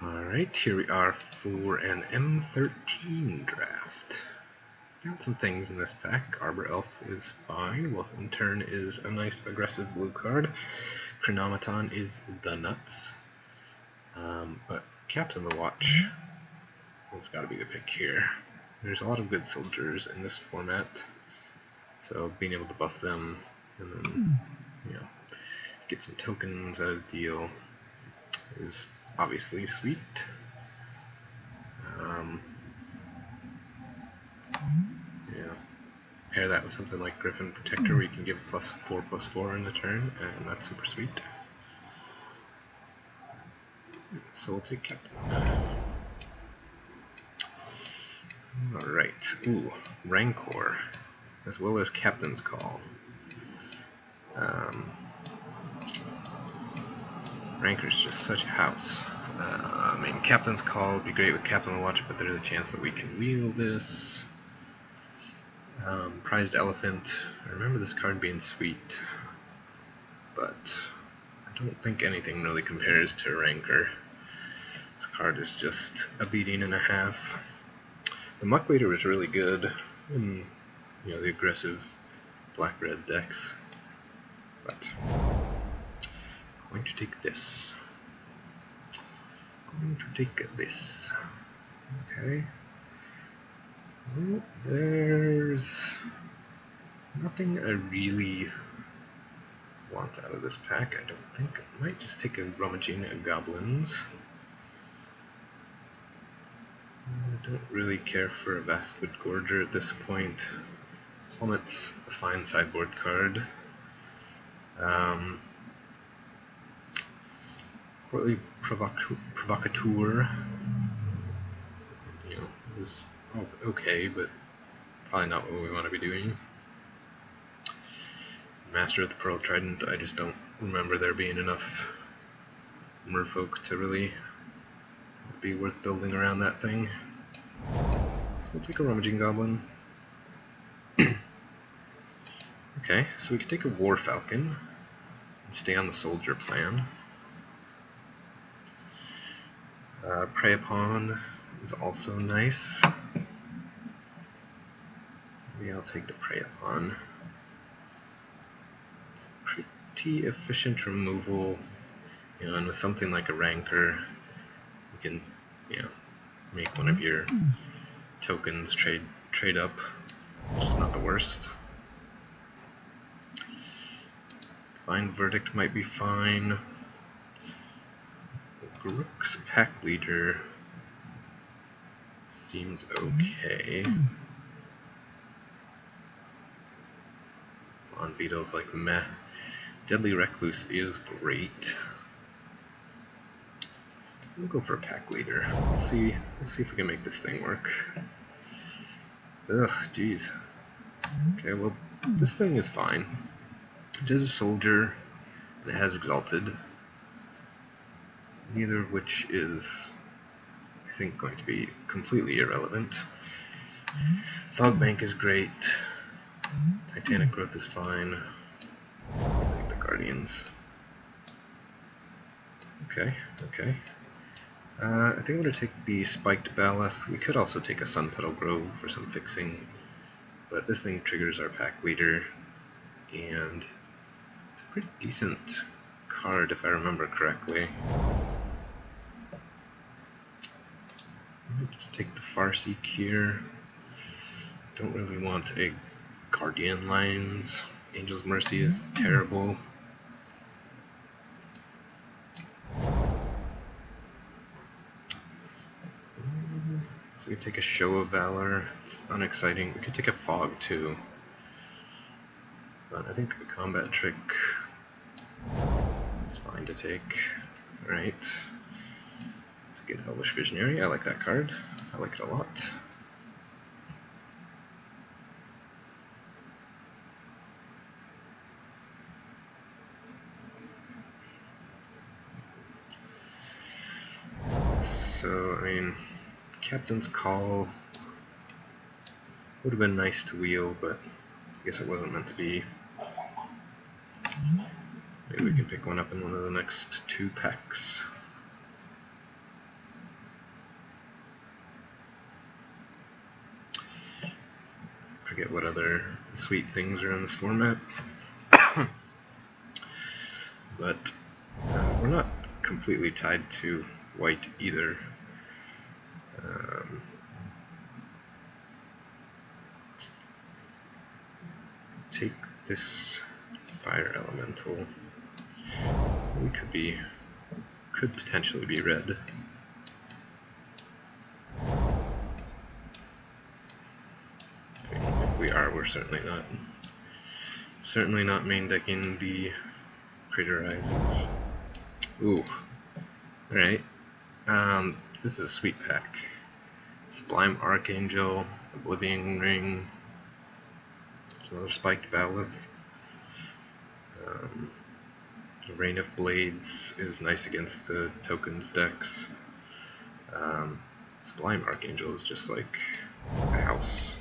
Alright, here we are for an M13 draft. Got some things in this pack. Arbor Elf is fine. Welcome Turn is a nice aggressive blue card. Chronometon is the nuts. But Captain the Watch has got to be the pick here. There's a lot of good soldiers in this format, so being able to buff them and then, get some tokens out of the deal is obviously sweet. Pair that with something like Griffin Protector where you can give +4/+4 in a turn, and that's super sweet. So we'll take Captain. Alright, ooh, Rancor, as well as Captain's Call. Rancor's just such a house. I mean, Captain's Call would be great with Captain the Watch, but there's a chance that we can wheel this. Prized Elephant, I remember this card being sweet, but I don't think anything really compares to Rancor. This card is just a beating and a half. The Muck Waiter was really good in the aggressive black-red decks, but I'm going to take this. Okay. Well, there's nothing I really want out of this pack, I don't think. I might just take a Rummaging Goblins. I don't really care for a Vastwood Gorger at this point. Plummet's a fine sideboard card. Courtly Provocateur, is okay, but probably not what we want to be doing. Master of the Pearl Trident, I just don't remember there being enough merfolk to really be worth building around that thing. So we'll take a Rummaging Goblin. Okay, so we can take a War Falcon and stay on the soldier plan. Prey Upon is also nice. Maybe I'll take the Prey Upon. It's pretty efficient removal, and with something like a Rancor, you can, make one of your tokens trade up, which is not the worst. Divine Verdict might be fine. Grook's Pack Leader seems okay. On Beetle's like meh. Deadly Recluse is great. We'll go for a Pack Leader. Let's see if we can make this thing work. Ugh, jeez. Okay, well, this thing is fine. It is a soldier, and it has Exalted. Neither of which is, I think, going to be completely irrelevant. Fogbank is great. Titanic Growth is fine. I'll take the Guardians. Okay. I think I'm going to take the Spiked Baloth. We could also take a Sun Petal Grove for some fixing, but this thing triggers our Pack Leader, and it's a pretty decent card if I remember correctly. Let's take the Farseek here. Don't really want a Guardian Lines. Angel's Mercy is terrible. So we take a Show of Valor. It's unexciting. We could take a Fog too. But I think a Combat Trick is fine to take. Alright. Get Elvish Visionary. I like that card. I like it a lot. So, I mean, Captain's Call would have been nice to wheel, but I guess it wasn't meant to be. Maybe we can pick one up in one of the next two packs. forget what other sweet things are in this format. But we're not completely tied to white either. Take this fire elemental. We could potentially be red. If we are, we're certainly not main decking the Craterizes. Ooh. Alright. This is a sweet pack. Sublime Archangel, Oblivion Ring, some other spiked Ballast. The Rain of Blades is nice against the tokens decks. Sublime Archangel is just like a house.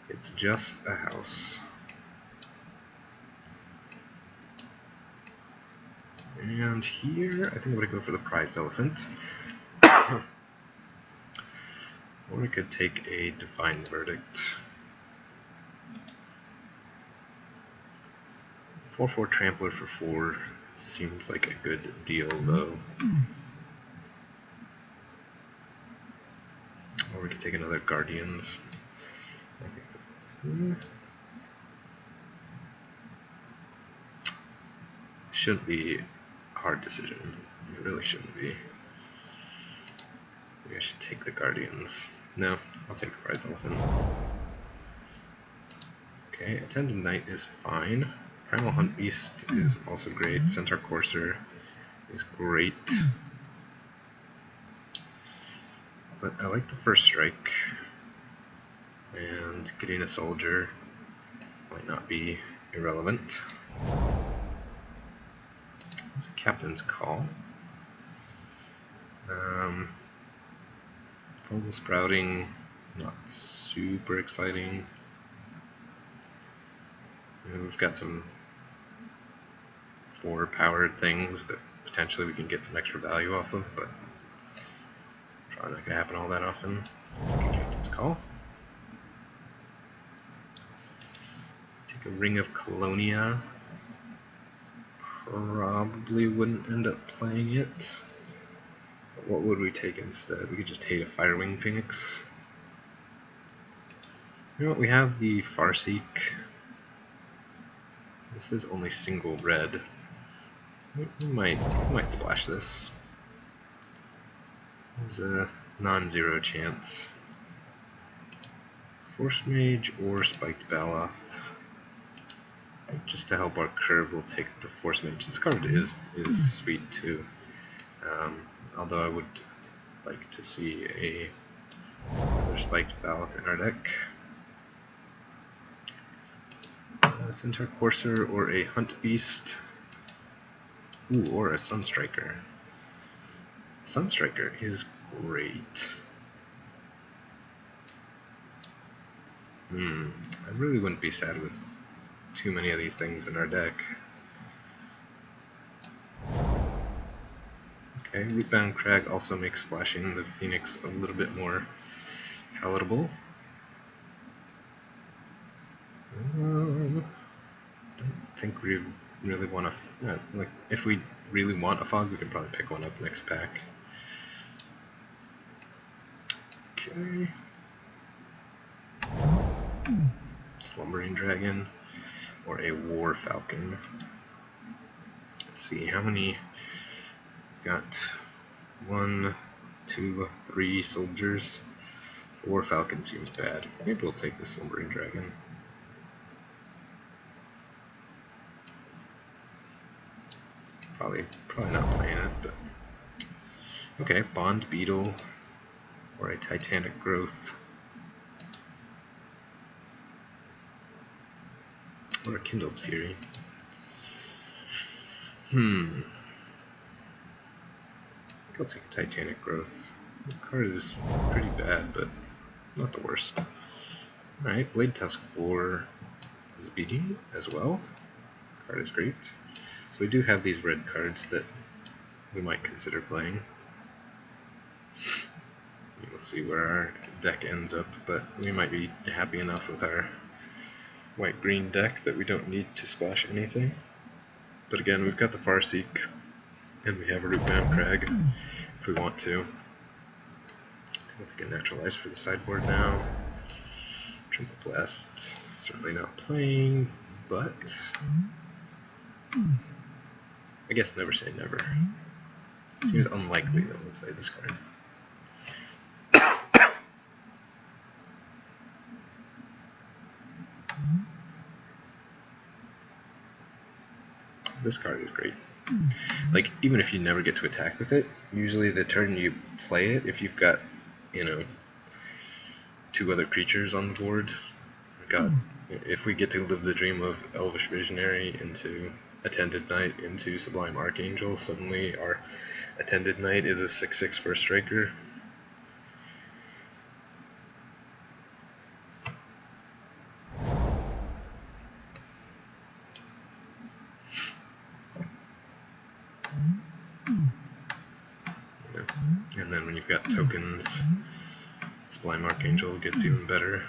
It's just a house. And here, I think I'm going to go for the Prized Elephant. Or we could take a Divine Verdict. 4/4 Trampler for 4 seems like a good deal, though. Or we could take another Guardians. Shouldn't be a hard decision. It really shouldn't be. Maybe I should take the Guardians. No, I'll take the Prized Elephant. Okay, Attended Knight is fine. Primal Hunt Beast is also great. Centaur Courser is great. But I like the First Strike. And getting a Soldier might not be irrelevant. Captain's Call. Fungal Sprouting, not super exciting. We've got some 4-powered things that potentially we can get some extra value off of, but probably not going to happen all that often. So I'll take a Captain's Call. Take a Ring of Colonia. Probably wouldn't end up playing it. But what would we take instead? We could just take a Firewing Phoenix. You know what? We have the Farseek. This is only single red. We might splash this. There's a non-zero chance. Force Mage or Spiked Baloth. Just to help our curve, we'll take the Force Mage. This card is sweet too. Although I would like to see another Spiked Baloth in our deck. A Centaur Courser or a Hunt Beast. Ooh, or a Sunstriker. Sunstriker is great. I really wouldn't be sad with too many of these things in our deck. Okay, Rootbound Crag also makes splashing the Phoenix a little bit more palatable. Don't think we really want to. Like, if we really want a Fog, we can probably pick one up next pack. Okay. Slumbering Dragon or a War Falcon. Let's see how many. Got 1, 2, 3 soldiers. So War Falcon seems bad. Maybe we'll take the Slumbering Dragon. Probably not playing it, but okay. Bond Beetle or a Titanic Growth or a Kindled Fury. I'll take a Titanic Growth. The card is pretty bad, but not the worst. Alright, Blade Tusk War is beating as well. The card is great. So we do have these red cards that we might consider playing. We'll see where our deck ends up, but we might be happy enough with our white-green deck that we don't need to splash anything. But again, we've got the Farseek, and we have a Rootbound Crag if we want to. We'll take a Naturalize for the sideboard now. Trinket Blast, certainly not playing, but I guess never say never. It seems unlikely that we'll play this card. This card is great. Like, even if you never get to attack with it, usually the turn you play it, if you've got, you know, 2 other creatures on the board, if we get to live the dream of Elvish Visionary into Attended Knight into Sublime Archangel, suddenly our Attended Knight is a 6/6 first striker. And then when you've got tokens, Sublime Archangel gets even better.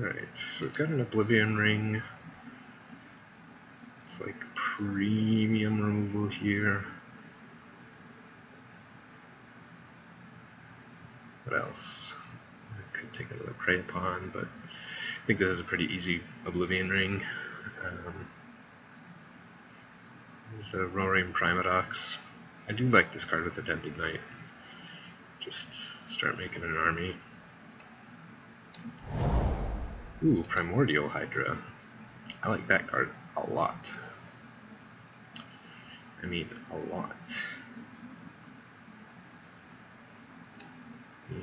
Alright, so we've got an Oblivion Ring. It's like premium removal here. What else? I could take another Prey Upon, but I think this is a pretty easy Oblivion Ring. There's a Roaring Primadox. I do like this card with Attended Knight. Just start making an army. Ooh, Primordial Hydra. I like that card a lot. I mean, a lot.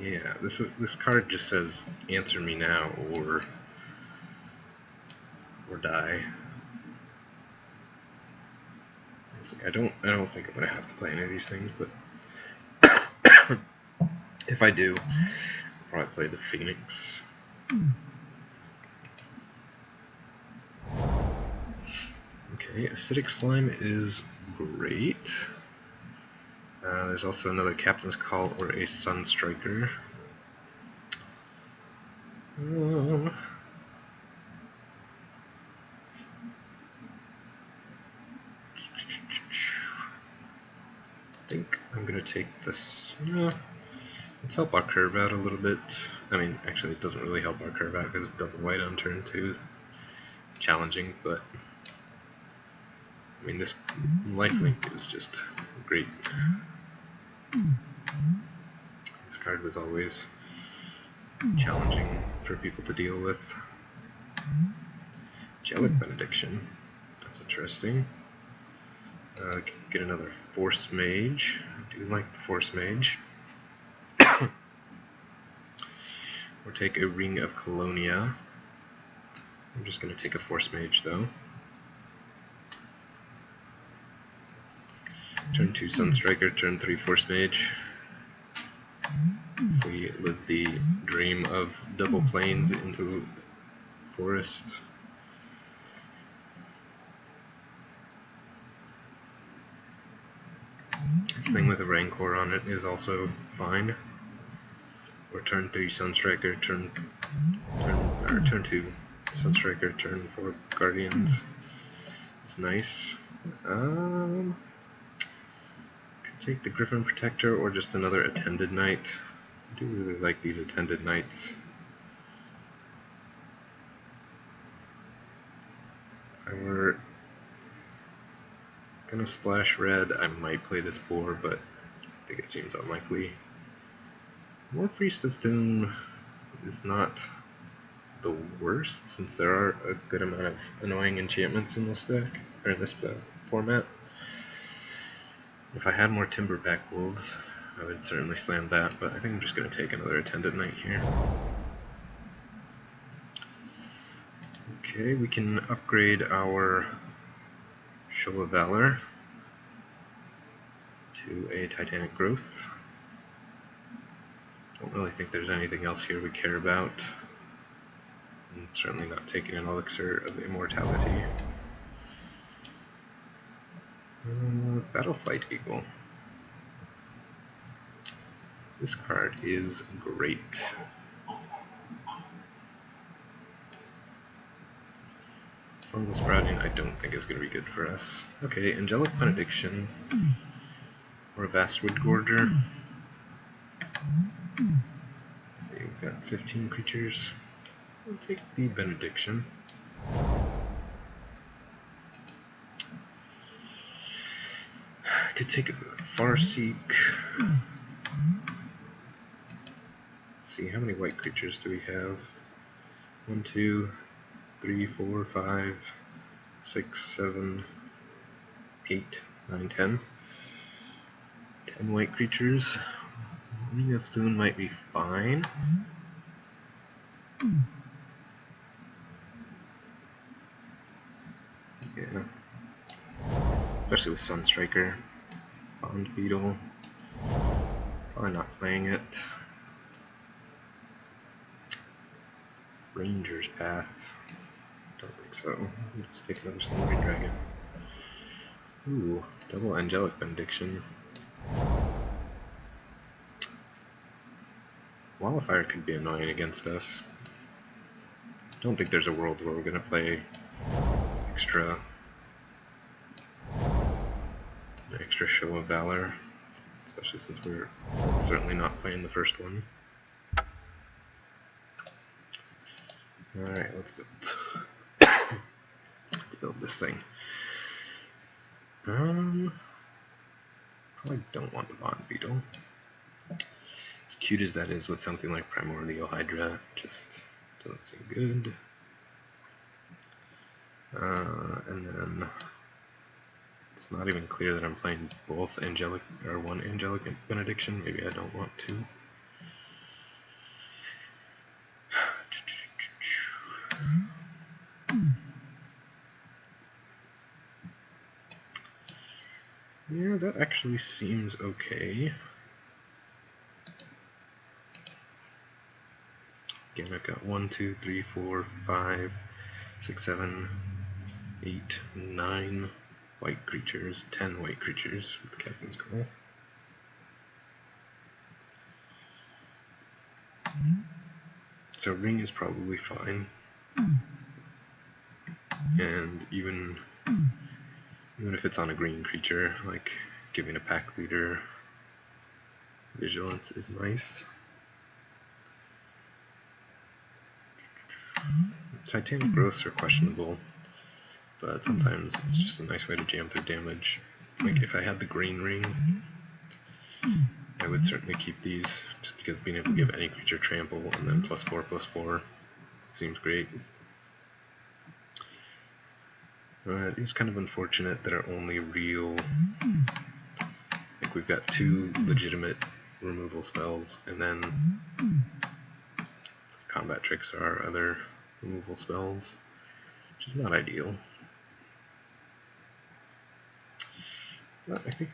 Yeah, this card just says answer me now or die. I don't think I'm gonna have to play any of these things, but if I do, I'll probably play the Phoenix. Okay, Acidic Slime is great. There's also another Captain's Call or a Sunstriker. I think I'm going to take this. Let's help our curve out a little bit. I mean, actually it doesn't really help our curve out because double white on turn 2 is challenging, but I mean, this lifelink is just great. This card was always challenging for people to deal with. Angelic Benediction. That's interesting. Get another Force Mage. I do like the Force Mage. Or take a Ring of Colonia. I'm just going to take a Force Mage though. Turn 2 Sunstriker, turn 3 Force Mage. We live the dream of double planes into forest. This thing with a Rancor on it is also fine. Or turn 3 Sunstriker, turn 2 Sunstriker, turn 4 Guardians. It's nice. Could take the Griffin Protector or just another Attended Knight. I do really like these Attended Knights. If I were gonna splash red, I might play this boar, but I think it seems unlikely. More Priest of Doom is not the worst, since there are a good amount of annoying enchantments in this deck, or in this format. If I had more Timberback Wolves, I would certainly slam that, but I think I'm just going to take another Attendant Knight here. Okay, we can upgrade our Show of Valor to a Titanic Growth. Don't really think there's anything else here we care about. And certainly not taking an elixir of immortality. Battleflight Eagle. This card is great. Fungal Sprouting I don't think is going to be good for us. Okay, Angelic Benediction. Or Vastwood Gorger. Let's see, we've got 15 creatures. We'll take the Benediction. Could take a Farseek. Let's see, how many white creatures do we have? 1, 2, 3, 4, 5, 6, 7, 8, 9, 10. 10 white creatures. Ring of Thune might be fine. Yeah. Especially with Sunstriker. Bond Beetle. Probably not playing it. Ranger's Path. Don't think so. Let's take another Slumbering Dragon. Ooh, double Angelic Benediction. Wildfire could be annoying against us. Don't think there's a world where we're going to play extra Show of Valor, especially since we're certainly not playing the first one. Alright, let's build this thing. Probably don't want the Bond Beetle. As cute as that is with something like Primordial Hydra, just doesn't seem good. And then it's not even clear that I'm playing both Angelic or one Angelic Benediction. Maybe I don't want to. Yeah, that actually seems okay. Again, I've got 1, 2, 3, 4, 5, 6, 7, 8, 9 white creatures, 10 white creatures with the Captain's Call. So Ring is probably fine. And even if it's on a green creature, like giving a pack leader Vigilance is nice. Titanic Growths are questionable, but sometimes it's just a nice way to jam through damage. Like if I had the green ring, I would certainly keep these, just because being able to give any creature trample and then +4/+4 seems great. It is kind of unfortunate that our only real, like we've got 2 legitimate removal spells, and then Combat Tricks are our other removal spells, which is not ideal. But I think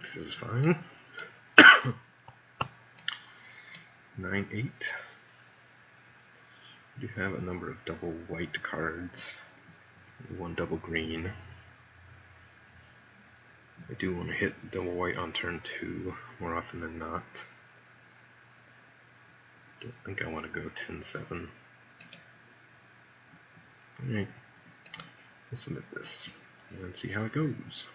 this is fine. 9/8. We do have a number of double white cards, 1 double green. I do want to hit double white on turn 2 more often than not. Don't think I want to go 10/7. Alright, we'll submit this and see how it goes.